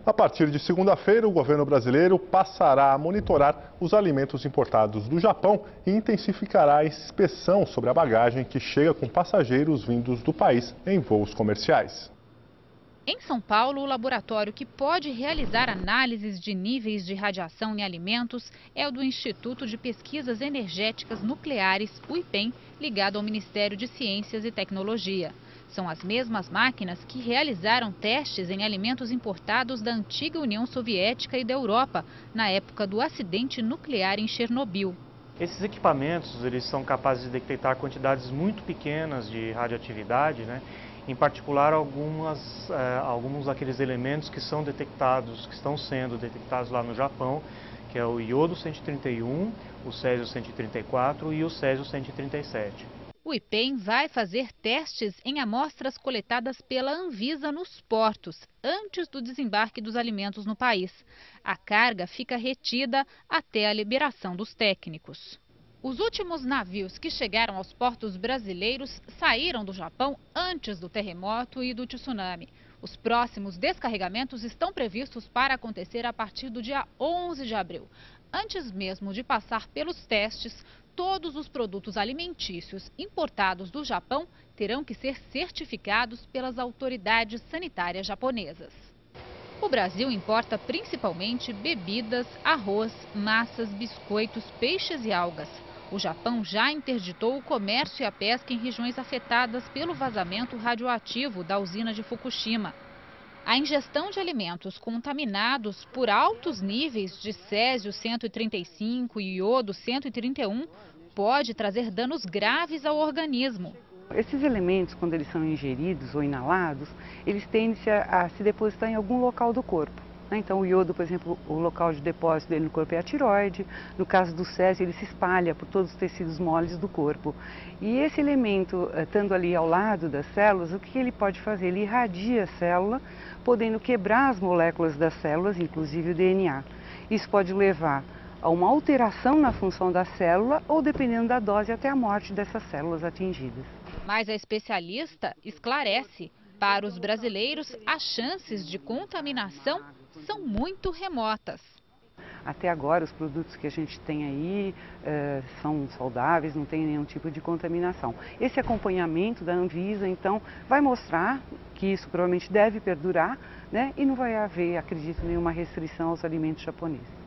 A partir de segunda-feira, o governo brasileiro passará a monitorar os alimentos importados do Japão e intensificará a inspeção sobre a bagagem que chega com passageiros vindos do país em voos comerciais. Em São Paulo, o laboratório que pode realizar análises de níveis de radiação em alimentos é o do Instituto de Pesquisas Energéticas Nucleares, o IPEM, ligado ao Ministério de Ciências e Tecnologia. São as mesmas máquinas que realizaram testes em alimentos importados da antiga União Soviética e da Europa, na época do acidente nuclear em Chernobyl. Esses equipamentos eles são capazes de detectar quantidades muito pequenas de radioatividade, em particular alguns daqueles elementos que são detectados, que estão sendo detectados lá no Japão, que é o iodo 131, o césio 134 e o césio 137. O IPEM vai fazer testes em amostras coletadas pela Anvisa nos portos, antes do desembarque dos alimentos no país. A carga fica retida até a liberação dos técnicos. Os últimos navios que chegaram aos portos brasileiros saíram do Japão antes do terremoto e do tsunami. Os próximos descarregamentos estão previstos para acontecer a partir do dia 11 de abril. Antes mesmo de passar pelos testes, todos os produtos alimentícios importados do Japão terão que ser certificados pelas autoridades sanitárias japonesas. O Brasil importa principalmente bebidas, arroz, massas, biscoitos, peixes e algas. O Japão já interditou o comércio e a pesca em regiões afetadas pelo vazamento radioativo da usina de Fukushima. A ingestão de alimentos contaminados por altos níveis de césio 135 e iodo 131 pode trazer danos graves ao organismo. Esses elementos, quando eles são ingeridos ou inalados, eles tendem a se depositar em algum local do corpo. Então o iodo, por exemplo, o local de depósito dele no corpo é a tireoide. No caso do césio, ele se espalha por todos os tecidos moles do corpo. E esse elemento, estando ali ao lado das células, o que ele pode fazer? Ele irradia a célula, podendo quebrar as moléculas das células, inclusive o DNA. Isso pode levar a uma alteração na função da célula ou, dependendo da dose, até a morte dessas células atingidas. Mas a especialista esclarece, para os brasileiros, as chances de contaminação são muito remotas. Até agora, os produtos que a gente tem aí são saudáveis, não tem nenhum tipo de contaminação. Esse acompanhamento da Anvisa, então, vai mostrar que isso provavelmente deve perdurar, e não vai haver, acredito, nenhuma restrição aos alimentos japoneses.